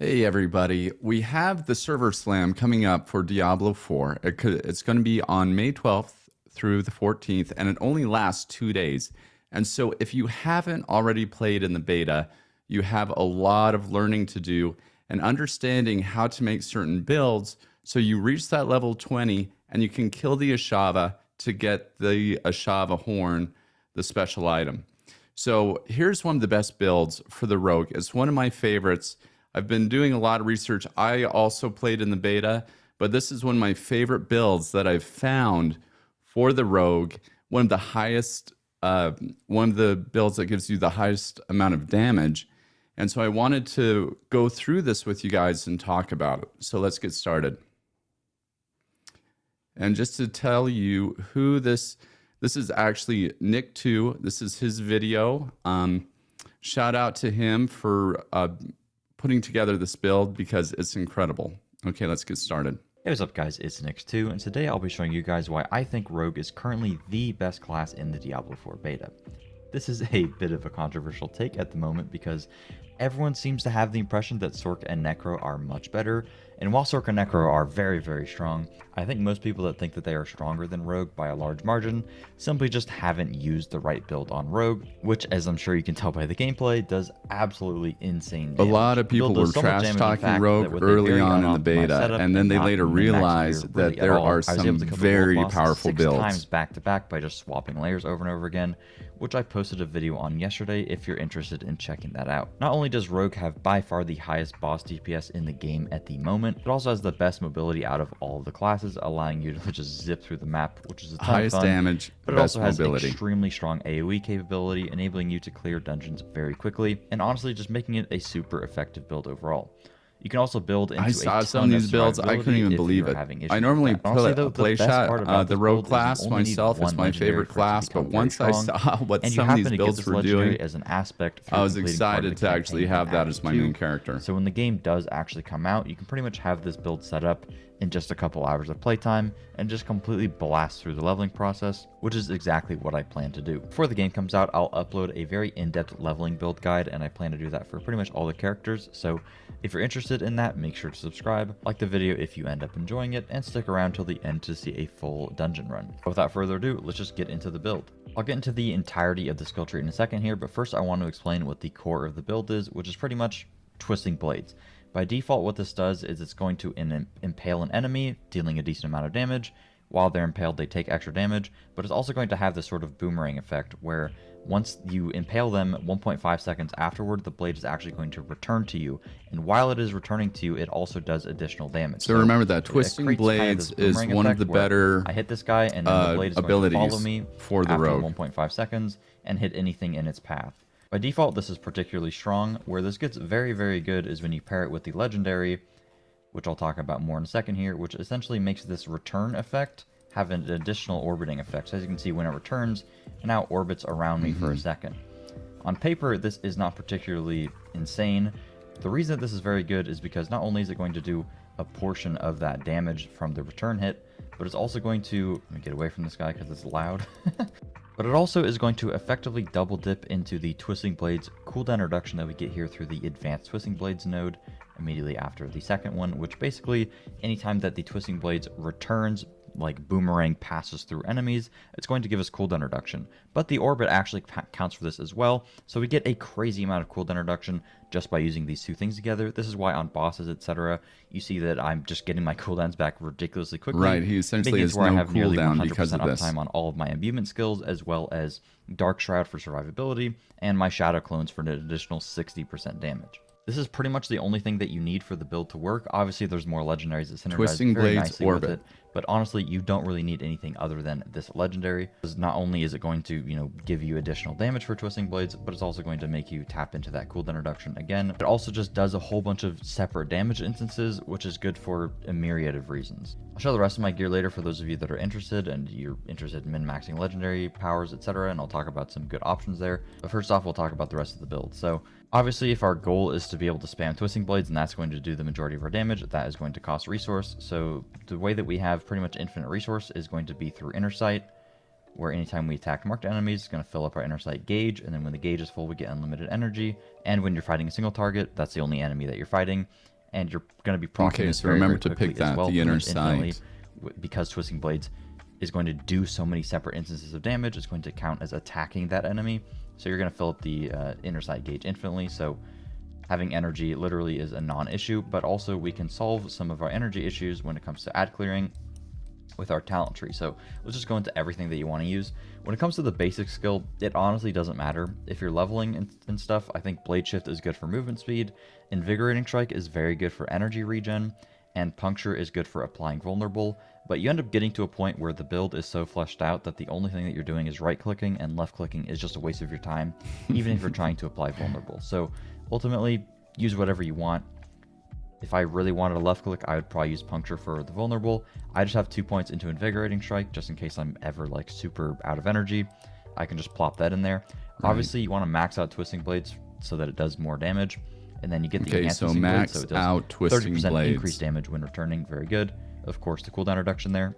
Hey everybody, we have the server slam coming up for Diablo 4. It's going to be on May 12th through the 14th, and it only lasts 2 days. And so if you haven't already played in the beta, you have a lot of learning to do and understanding how to make certain builds so you reach that level 20 and you can kill the Ashava to get the Ashava horn, the special item. So here's one of the best builds for the rogue. It's one of my favorites. I've been doing a lot of research. I also played in the beta, but this is one of my favorite builds that I've found for the rogue. One of the highest, one of the builds that gives you the highest amount of damage. And so I wanted to go through this with you guys and talk about it. So let's get started. And just to tell you who this is actually Nick2. This is his video. Shout out to him for putting together this build because it's incredible. Okay, let's get started. Hey, what's up guys, it's Nix2, and today I'll be showing you guys why I think Rogue is currently the best class in the Diablo 4 beta. This is a bit of a controversial take at the moment because everyone seems to have the impression that Sorc and Necro are much better, and while Sorc and Necro are very, very strong, I think most people that think that they are stronger than Rogue by a large margin simply just haven't used the right build on Rogue, which, as I'm sure you can tell by the gameplay, does absolutely insane damage. A lot of people were trash talking Rogue early on in the beta, and then they later realized that there are some very powerful builds. 6 times back to back by just swapping layers over and over again, which I posted a video on yesterday if you're interested in checking that out. Not only does Rogue have by far the highest boss DPS in the game at the moment, it also has the best mobility out of all of the classes, allowing you to just zip through the map, which is a ton highest of fun, damage, but it best also has mobility. Extremely strong AoE capability, enabling you to clear dungeons very quickly, and honestly just making it a super effective build overall. You can also build into I saw some of these builds. I couldn't even believe it. I normally play shot the rogue class myself. It's my favorite class, but once I saw what some of these builds were doing, as an aspect, I was excited to actually have that as my main character. So when the game does actually come out, you can pretty much have this build set up in just a couple hours of playtime and just completely blast through the leveling process, which is exactly what I plan to do. Before the game comes out, I'll upload a very in-depth leveling build guide, and I plan to do that for pretty much all the characters. So if you're interested in that, make sure to subscribe, like the video if you end up enjoying it, and stick around till the end to see a full dungeon run. Without further ado, let's just get into the build. I'll get into the entirety of the skill tree in a second here, but first I want to explain what the core of the build is, which is pretty much twisting blades. By default, what this does is it's going to impale an enemy, dealing a decent amount of damage. While they're impaled, they take extra damage, but it's also going to have this sort of boomerang effect where once you impale them, 1.5 seconds afterward, the blade is actually going to return to you. And while it is returning to you, it also does additional damage. So remember that twisting blades is one of the better I hit this guy, and then the blade is going to follow me for the after rogue. 1.5 seconds and hit anything in its path. By default, this is particularly strong. Where this gets very, very good is when you pair it with the legendary, which I'll talk about more in a second here, which essentially makes this return effect have an additional orbiting effect. So as you can see, when it returns, it now orbits around me for a second. On paper, this is not particularly insane. The reason that this is very good is because not only is it going to do a portion of that damage from the return hit, but it's also going to, let me get away from this guy because it's loud. But it also is going to effectively double dip into the Twisting Blades cooldown reduction that we get here through the Advanced Twisting Blades node immediately after the second one, which basically anytime that the Twisting Blades returns, like boomerang passes through enemies, it's going to give us cooldown reduction. But the orbit actually counts for this as well, so we get a crazy amount of cooldown reduction just by using these two things together. This is why on bosses, etc., you see that I'm just getting my cooldowns back ridiculously quickly. Right, he essentially has no cooldown because of this. Uptime on all of my imbuement skills, as well as Dark Shroud for survivability, and my Shadow Clones for an additional 60% damage. This is pretty much the only thing that you need for the build to work. Obviously, there's more legendaries that synergize very nicely with it, but honestly, you don't really need anything other than this legendary. Because not only is it going to, give you additional damage for Twisting Blades, but it's also going to make you tap into that cooldown reduction again. It also just does a whole bunch of separate damage instances, which is good for a myriad of reasons. I'll show the rest of my gear later for those of you that are interested, and you're interested in min-maxing legendary powers, etc., and I'll talk about some good options there. But first off, we'll talk about the rest of the build. So obviously, if our goal is to be able to spam Twisting Blades, and that's going to do the majority of our damage, that is going to cost resource. So the way that we have pretty much infinite resource is going to be through Inner Sight, where anytime we attack marked enemies, it's going to fill up our inner sight gauge, and then when the gauge is full, we get unlimited energy. And when you're fighting a single target, that's the only enemy that you're fighting, and you're going to be proccing this very, remember very to quickly pick that, as well, the inner infinitely, sight. because Twisting Blades is going to do so many separate instances of damage. It's going to count as attacking that enemy, so you're going to fill up the inner sight gauge infinitely. So having energy literally is a non-issue, but also we can solve some of our energy issues when it comes to ad clearing with our talent tree. So let's just go into everything that you want to use. When it comes to the basic skill, it honestly doesn't matter. If you're leveling and stuff, I think Blade Shift is good for movement speed, Invigorating Strike is very good for energy regen, and Puncture is good for applying vulnerable. But you end up getting to a point where the build is so fleshed out that the only thing that you're doing is right clicking, and left clicking is just a waste of your time, even if you're trying to apply vulnerable. So ultimately, use whatever you want. If I really wanted a left click, I would probably use Puncture for the vulnerable. I just have 2 points into Invigorating Strike, just in case I'm ever like super out of energy. I can just plop that in there. Right. Obviously, you want to max out Twisting Blades so that it does more damage. And then you get the enhanced Twisting Blades, so it does out Twisting 30% Blades. Increased damage when returning. Very good. Of course, the cooldown reduction there.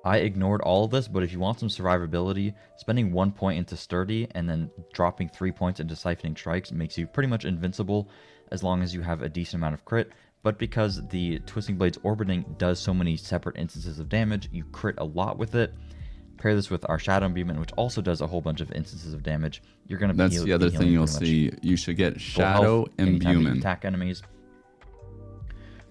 I ignored all of this, but if you want some survivability, spending 1 point into Sturdy and then dropping 3 points into Siphoning Strikes makes you pretty much invincible as long as you have a decent amount of crit. But because the Twisting Blades Orbiting does so many separate instances of damage, you crit a lot with it. Pair this with our Shadow Imbuement, which also does a whole bunch of instances of damage. You're going to be That's the other thing you'll see. You should get Shadow Imbuement. Attack enemies.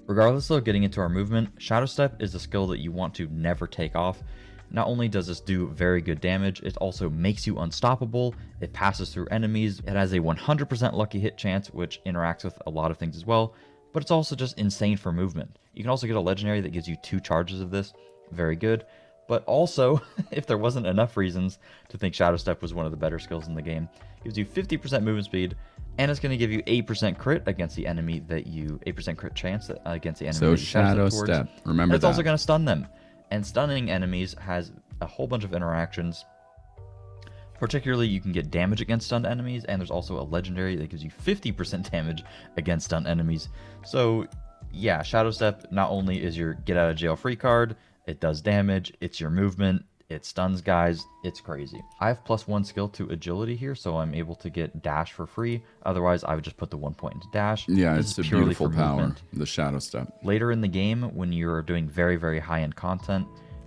Regardless of getting into our movement, Shadow Step is a skill that you want to never take off. Not only does this do very good damage, it also makes you unstoppable. It passes through enemies. It has a 100% lucky hit chance, which interacts with a lot of things as well. But it's also just insane for movement. You can also get a legendary that gives you 2 charges of this. Very good. But also, if there wasn't enough reasons to think Shadow Step was one of the better skills in the game, it gives you 50% movement speed, and it's going to give you 8% crit against the enemy that you 8% crit chance against the enemy. So that you Shadow Step, remember and that. It's also going to stun them, and stunning enemies has a whole bunch of interactions. Particularly, you can get damage against stunned enemies, and there's also a legendary that gives you 50% damage against stunned enemies. So yeah, Shadow Step not only is your get out of jail free card, it does damage, it's your movement, it stuns guys, it's crazy. I have +1 skill to agility here, so I'm able to get dash for free. Otherwise, I would just put the 1 point into dash. Yeah, this it's a beautiful power, the Shadow Step. Later in the game, when you're doing very, very high-end content,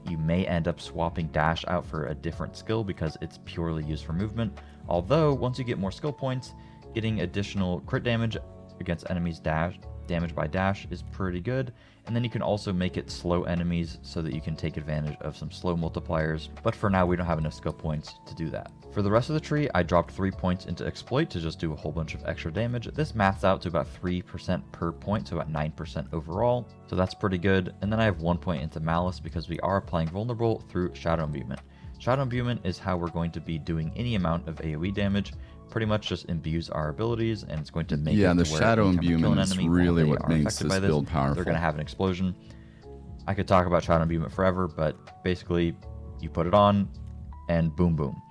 you may end up swapping dash out for a different skill because it's purely used for movement. Although, once you get more skill points, getting additional crit damage against enemies damage by dash is pretty good. And then you can also make it slow enemies so that you can take advantage of some slow multipliers. But for now, we don't have enough skill points to do that. For the rest of the tree, I dropped 3 points into Exploit to just do a whole bunch of extra damage. This maths out to about 3% per point, so about 9% overall. So that's pretty good. And then I have 1 point into Malice because we are applying Vulnerable through Shadow Imbuement. Shadow Imbuement is how we're going to be doing any amount of AoE damage. Pretty much just imbues our abilities, and it's going to make the Shadow Imbuement is really what makes this build powerful. They're going to have an explosion. I could talk about Shadow Imbuement forever, but basically you put it on and boom boom.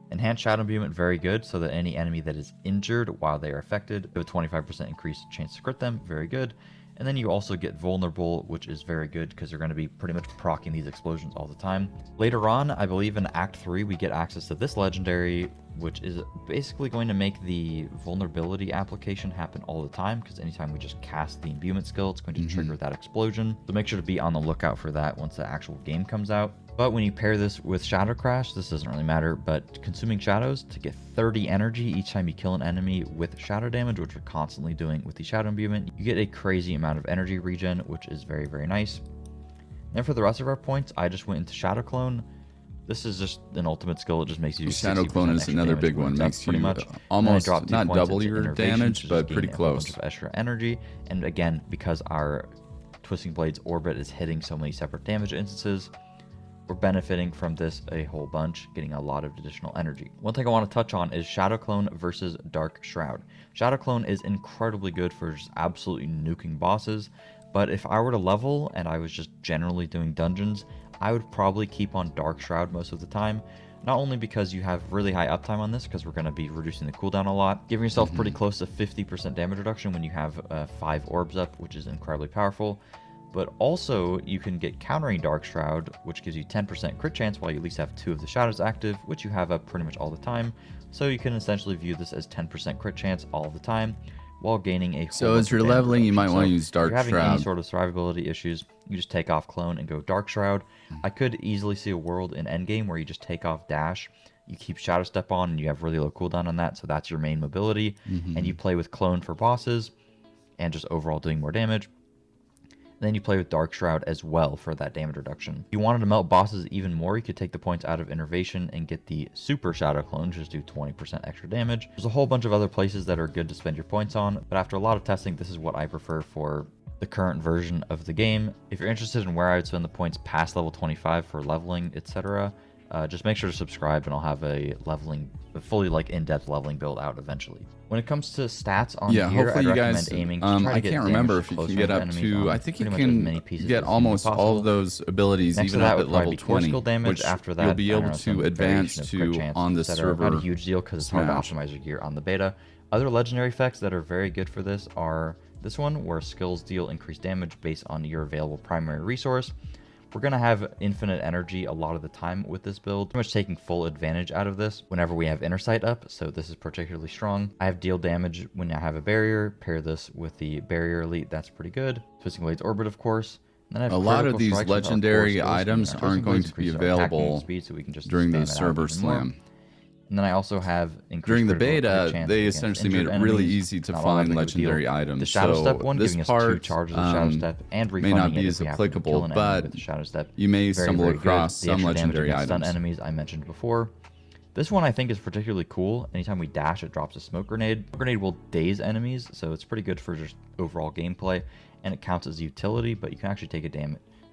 Enhanced Shadow Imbuement, very good, so that any enemy that is injured while they are affected, have a 25% increased chance to crit them, very good. And then you also get Vulnerable, which is very good because you're going to be pretty much proccing these explosions all the time. Later on, I believe in Act 3, we get access to this legendary, which is basically going to make the vulnerability application happen all the time, because anytime we just cast the imbuement skill, it's going to trigger that explosion. So make sure to be on the lookout for that once the actual game comes out. But when you pair this with Shadow Crash, this doesn't really matter, but consuming shadows to get 30 energy each time you kill an enemy with shadow damage, which we're constantly doing with the Shadow Imbuement, you get a crazy amount of energy regen, which is very, very nice. And for the rest of our points, I just went into Shadow Clone. This is just an ultimate skill. It just makes you Shadow Clone is another big one. Makes you almost not double your damage, but pretty close. Of extra energy, and again, because our Twisting Blades orbit is hitting so many separate damage instances, we're benefiting from this a whole bunch, getting a lot of additional energy. One thing I want to touch on is Shadow Clone versus Dark Shroud. Shadow Clone is incredibly good for just absolutely nuking bosses, but if I were to level and I was just generally doing dungeons, I would probably keep on Dark Shroud most of the time. Not only because you have really high uptime on this, because we're going to be reducing the cooldown a lot, giving yourself pretty close to 50% damage reduction when you have 5 orbs up, which is incredibly powerful. But also, you can get countering Dark Shroud, which gives you 10% crit chance while you at least have 2 of the shadows active, which you have up pretty much all the time. So you can essentially view this as 10% crit chance all the time, while gaining a whole So bunch as of you're damage leveling, you reduction. might want to So use if Dark you're having any Shroud. sort of survivability issues, you just take off Clone and go Dark Shroud. I could easily see a world in Endgame where you just take off Dash, you keep Shadow Step on, and you have really low cooldown on that, so that's your main mobility, and you play with Clone for bosses, and just overall doing more damage. Then you play with Dark Shroud as well for that damage reduction. If you wanted to melt bosses even more, you could take the points out of Innervation and get the Super Shadow Clone, just do 20% extra damage. There's a whole bunch of other places that are good to spend your points on, but after a lot of testing, this is what I prefer for the current version of the game. If you're interested in where I would spend the points past level 25 for leveling, etc., just make sure to subscribe and I'll have a fully in-depth leveling build out eventually. When it comes to stats on gear, Hopefully I'd you recommend guys. aiming to try to I get can't damage remember if you close can range get up enemies to. on I think you pretty much as can many pieces get as humanly almost all possible. of those abilities Next to even that up would at probably level be core 20, skill damage. which After that, you'll be I don't able know, some to advance variation of crit to chance, on the etc. server. Not a huge deal because it's hard to Smash. optimize your gear on the beta. Other legendary effects that are very good for this are this one, where skills deal increased damage based on your available primary resource. We're going to have infinite energy a lot of the time with this build, pretty much taking full advantage out of this whenever we have Inner Sight up, so this is particularly strong. I have deal damage when I have a barrier, pair this with the barrier elite, that's pretty good. Twisting Blades Orbit, of course. And then I have A lot of critical these strikes with our core legendary skills. items Our aren't Twisting going Blades to be increase our attacking available speed, so we can just during the spam it out server even more. slam. And then I also have increased During the critical beta, crit chance they against essentially made injured it really enemies. easy to Not all that find big of a legendary deal. items. The Shadow So Step one this giving us part 2 charges of Shadow Step and may not refunding be it as if we happen to applicable, kill an enemy but with the Shadow Step. you may Very, stumble very good. across The some extra damage legendary against stun items. enemies I mentioned before. This one I think is particularly cool. Anytime we dash, it drops a smoke grenade. Smoke grenade will daze enemies, so it's pretty good for just overall gameplay, and it counts as utility, but you can actually take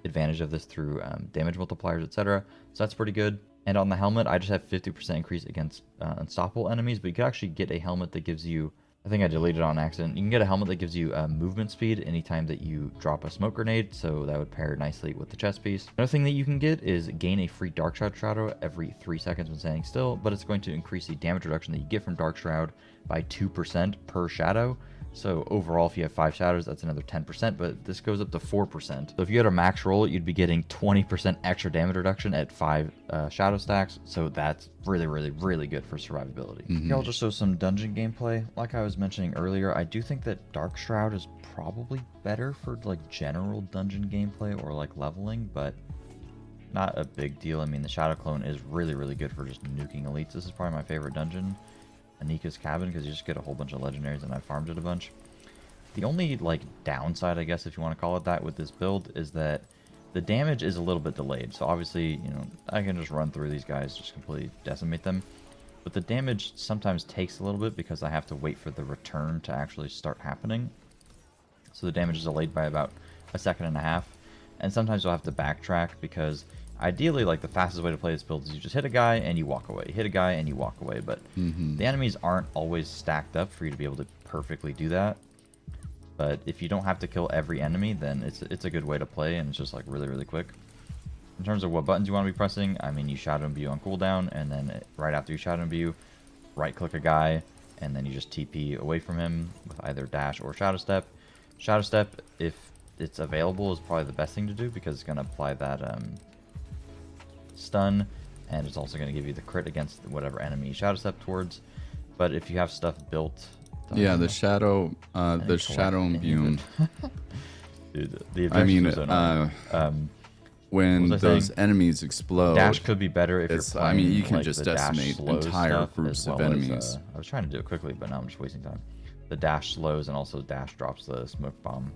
advantage of this through damage multipliers, etc. So that's pretty good. And on the helmet, I just have 50% increase against unstoppable enemies, but you can actually get a helmet that gives you, I think I deleted it on accident, you can get a helmet that gives you movement speed anytime that you drop a smoke grenade, so that would pair nicely with the chest piece. Another thing that you can get is gain a free Dark Shroud Shadow every 3 seconds when standing still, but it's going to increase the damage reduction that you get from Dark Shroud by 2% per shadow. So overall, if you have 5 shadows, that's another 10%, but this goes up to 4%. So if you had a max roll, you'd be getting 20% extra damage reduction at 5 shadow stacks. So that's really, really, really good for survivability. Here I'll just show some dungeon gameplay. Like I was mentioning earlier, I do think that Dark Shroud is probably better for general dungeon gameplay or leveling, but not a big deal. I mean, the Shadow Clone is really, really good for just nuking elites. This is probably my favorite dungeon, Anika's Cabin, because you just get a whole bunch of legendaries, and I farmed it a bunch. The only downside, I guess if you want to call it that, with this build is that the damage is a little bit delayed. So obviously, I can just run through these guys, just completely decimate them, but the damage sometimes takes a little bit because I have to wait for the return to actually start happening. So the damage is delayed by about 1.5 seconds, and sometimes you'll have to backtrack because ideally, the fastest way to play this build is you just hit a guy and you walk away. Hit a guy and you walk away. But the enemies aren't always stacked up for you to be able to perfectly do that. But if you don't have to kill every enemy, then it's a good way to play, and it's just really, really quick. In terms of what buttons you want to be pressing, I mean, you Shadow Imbue on cooldown, and then right after you Shadow Imbue, right-click a guy, and then you just TP away from him with either Dash or Shadow Step. Shadow Step, if it's available, is probably the best thing to do because it's going to apply that stun, and it's also going to give you the crit against whatever enemy you Shadow Step towards. But if you have stuff built, yeah, the shadow imbue. Dude, the I mean, was so annoying. when those enemies explode, dash could be better if you're playing. I mean, you can just the dash decimate slows entire stuff groups as of well as, enemies. I was trying to do it quickly, but now I'm just wasting time. The dash slows, and also dash drops the smoke bomb.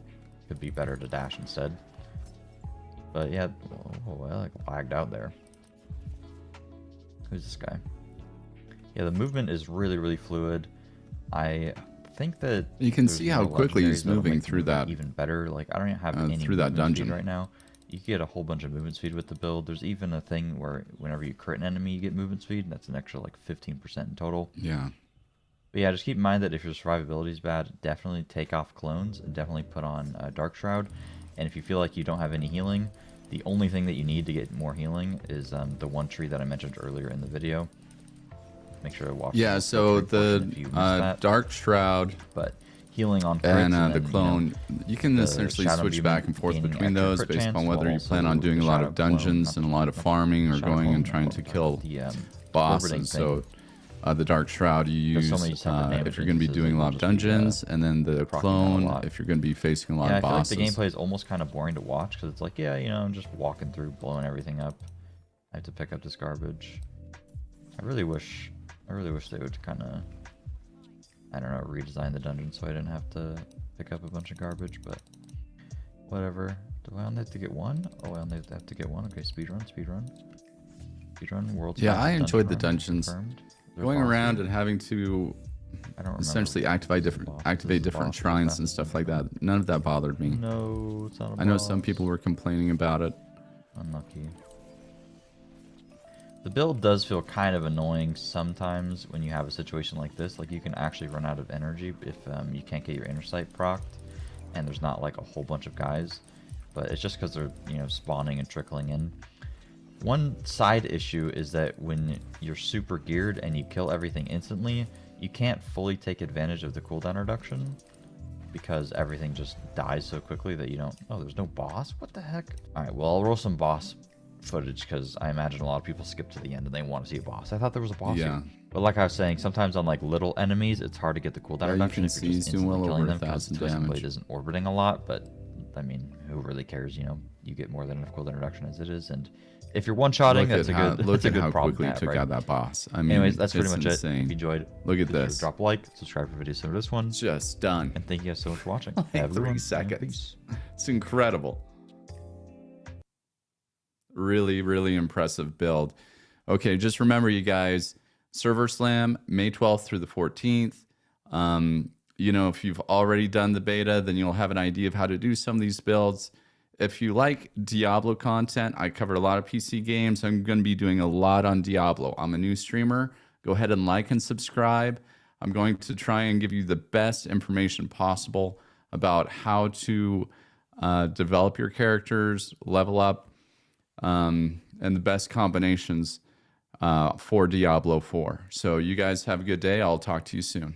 Could be better to dash instead. But yeah, I lagged out there. Who's this guy? Yeah, the movement is really, really fluid. I think that you can see how quickly he's moving through that. Even better. I don't even have any through that dungeon speed right now. You get a whole bunch of movement speed with the build. There's even a thing where whenever you crit an enemy, you get movement speed. And that's an extra 15% in total. Yeah. But yeah, just keep in mind that if your survivability is bad, definitely take off clones and definitely put on Dark Shroud. And if you feel like you don't have any healing, the only thing that you need to get more healing is the one tree that I mentioned earlier in the video. Make sure to watch. Yeah, so the Dark Shroud. But healing on crits, And and the then, clone, you can the essentially Shadow switch Demon back and forth gaining between extra those crit based chance, on while whether you also plan on doing the a lot Shadow of Clone, dungeons and a lot of farming, or Shadow going and Clone, trying to kill the orbiting bosses. thing. So the Dark Shroud you There's so use many separate damage if you're going to be instances doing that a lot you'll of just be, dungeons, and then the proccing that a clone lot. if you're going to be facing a lot Yeah, I of feel like bosses. the gameplay is almost kind of boring to watch because it's like, yeah, I'm just walking through, blowing everything up. I have to pick up this garbage. I really wish they would kind of, I don't know, redesign the dungeon so I didn't have to pick up a bunch of garbage, but whatever. Do I only have to get one? Oh, I only have to get one. Okay, speedrun. World's Yeah, I fastest enjoyed the dungeon run dungeons. confirmed. Is there a Going boss around here? and having to I don't remember. essentially activate This is a different boss. This is a different boss. Is it shrines and fastest stuff like dungeon? that. None of that bothered me. No, it's not a boss. I know some people were complaining about it. Unlucky. The build does feel kind of annoying sometimes when you have a situation like this. Like, you can actually run out of energy if you can't get your inner sight procced, and there's not like a whole bunch of guys. But it's just because they're, spawning and trickling in. One side issue is that when you're super geared and you kill everything instantly, you can't fully take advantage of the cooldown reduction because everything just dies so quickly that you don't... Oh, there's no boss? What the heck? Alright, well, I'll roll some boss footage because I imagine a lot of people skip to the end and they want to see a boss. I thought there was a boss here. But like I was saying, sometimes on like little enemies, it's hard to get the cooldown reduction if you're just instantly killing them because Twisted Blade isn't orbiting a lot. But I mean, who really cares? You get more than enough cooldown reduction as it is, and if you're one-shotting, that's a good how problem quickly to you have, took right? out that boss. I mean, Anyways, that's pretty it's much insane. it. If you enjoyed, Look at be sure to this. drop a like, subscribe for videos similar to this one, Just done. and thank you guys so much for watching. Like Have a good 3 one. seconds. Peace. It's incredible. Really, really impressive build. Okay, just remember, you guys, Server Slam, May 12th through the 14th. If you've already done the beta, then you'll have an idea of how to do some of these builds. If you like Diablo content, I covered a lot of PC games. I'm going to be doing a lot on Diablo. I'm a new streamer. Go ahead and like and subscribe. I'm going to try and give you the best information possible about how to develop your characters, level up, and the best combinations for Diablo 4. So you guys have a good day. I'll talk to you soon.